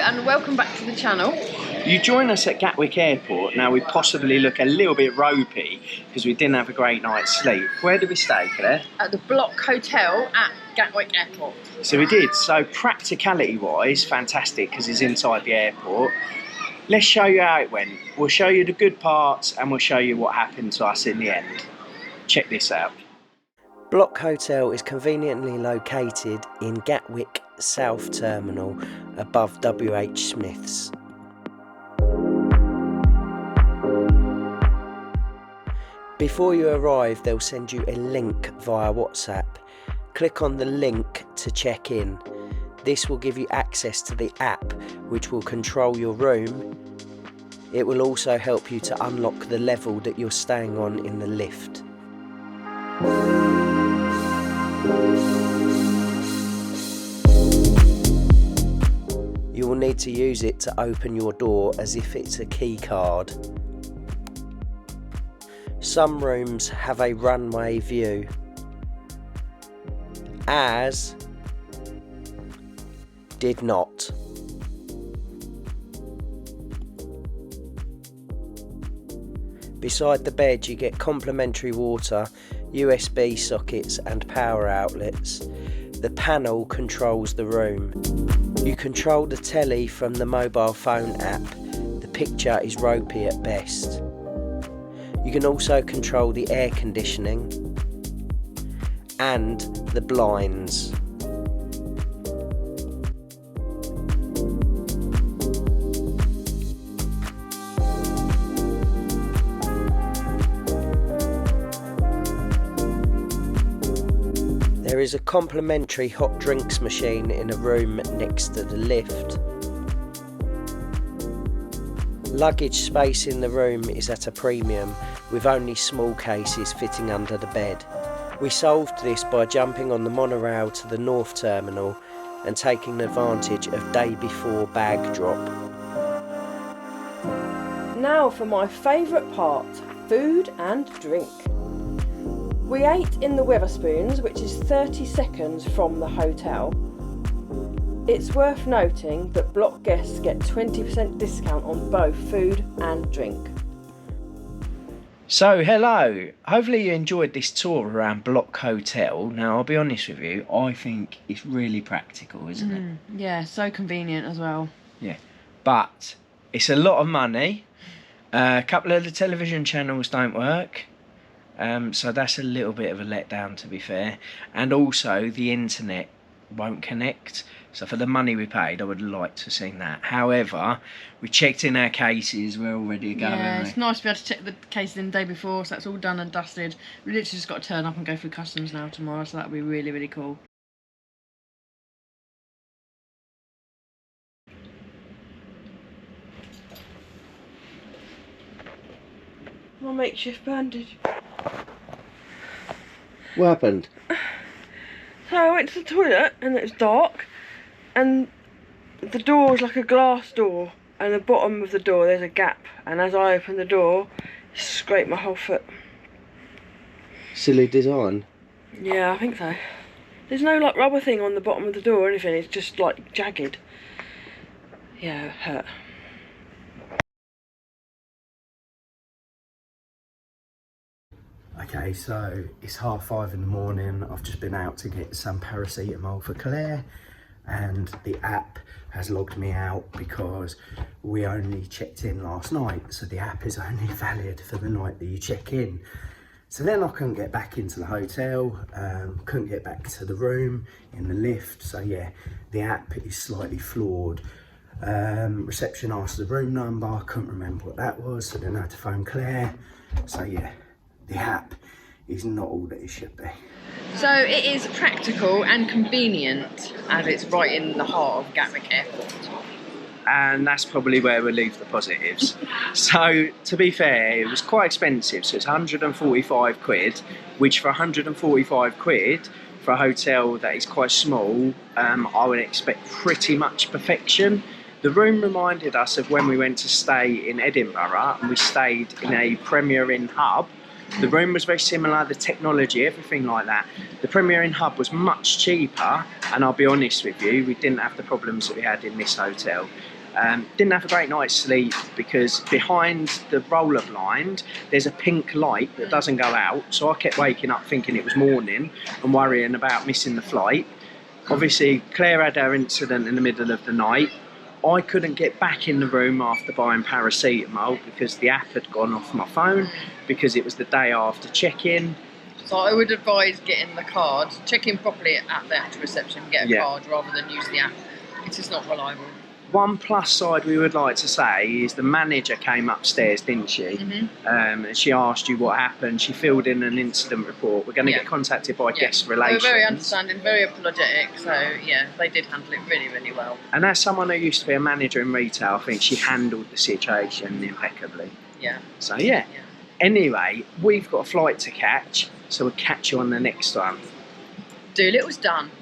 and welcome back to the channel. You join us at Gatwick Airport. Now we possibly look a little bit ropey because we didn't have a great night's sleep. Where did we stay, Claire? At the Bloc Hotel at Gatwick Airport. So we did. So practicality wise, fantastic because it's inside the airport. Let's show you how it went. We'll show you the good parts and we'll show you what happened to us in the end. Check this out. Bloc Hotel is conveniently located in Gatwick South Terminal above WH Smith's. Before you arrive, they'll send you a link via WhatsApp. Click on the link to check in. This will give you access to the app which will control your room. It will also help you to unlock the level that you're staying on in the lift. You will need to use it to open your door as if it's a key card. Some rooms have a runway view, as did not. Beside the bed you get complimentary water, USB sockets and power outlets. The panel controls the room. You control the telly from the mobile phone app. The picture is ropey at best. You can also control the air conditioning and the blinds. There is a complimentary hot drinks machine in a room next to the lift. Luggage space in the room is at a premium, with only small cases fitting under the bed. We solved this by jumping on the monorail to the North Terminal and taking advantage of day before bag drop. Now for my favourite part, food and drink. We ate in the Wetherspoons, which is 30 seconds from the hotel. It's worth noting that Bloc guests get 20% discount on both food and drink. So hello, hopefully you enjoyed this tour around Bloc Hotel. Now I'll be honest with you, I think it's really practical, isn't it? Yeah, so convenient as well. Yeah, but it's a lot of money. A couple of the television channels don't work. So that's a little bit of a letdown, to be fair. And also the internet won't connect. So for the money we paid, I would like to have seen that. However, we checked in our cases, we're all ready to go. Yeah, it's nice to be able to check the cases in the day before, so that's all done and dusted. We literally just got to turn up and go through customs now tomorrow, so that'll be really, really cool. My makeshift bandage. What happened? So I went to the toilet and it was dark, and the door was like a glass door, and the bottom of the door there's a gap, and as I opened the door, it scraped my whole foot. Silly design. Yeah, I think so. There's no like rubber thing on the bottom of the door or anything, it's just like jagged. Yeah, it hurt. Okay, so it's 5:30 in the morning. I've just been out to get some paracetamol for Claire, and the app has logged me out because we only checked in last night, so the app is only valid for the night that you check in. So then I couldn't get back into the hotel, couldn't get back to the room in the lift, so yeah, the app is slightly flawed. Reception asked the room number, I couldn't remember what that was, so then I had to phone Claire. So yeah, the app is not all that it should be. So it is practical and convenient, as it's right in the heart of Gatwick Airport. And that's probably where we'll leave the positives. So to be fair, it was quite expensive, so it's 145 quid, which for 145 quid for a hotel that is quite small, I would expect pretty much perfection. The room reminded us of when we went to stay in Edinburgh, and we stayed in a Premier Inn hub. The room was very similar, the technology, everything like that. The Premier Inn hub was much cheaper, and I'll be honest with you, we didn't have the problems that we had in this hotel. Didn't have a great night's sleep because behind the roller blind there's a pink light that doesn't go out, so I kept waking up thinking it was morning and worrying about missing the flight. Obviously Claire had her incident in the middle of the night. I couldn't get back in the room after buying paracetamol because the app had gone off my phone because it was the day after check-in. So I would advise getting the card, check in properly at the actual reception, get a card rather than use the app. It's just not reliable. One plus side we would like to say is the manager came upstairs, didn't she? And she asked you what happened. She filled in an incident report. We're going to get contacted by guest relations. They were very understanding, very apologetic. So yeah, they did handle it really, really well. And as someone who used to be a manager in retail, I think she handled the situation impeccably. Yeah. So yeah. Anyway, we've got a flight to catch, so we'll catch you on the next one. Doolittle's done.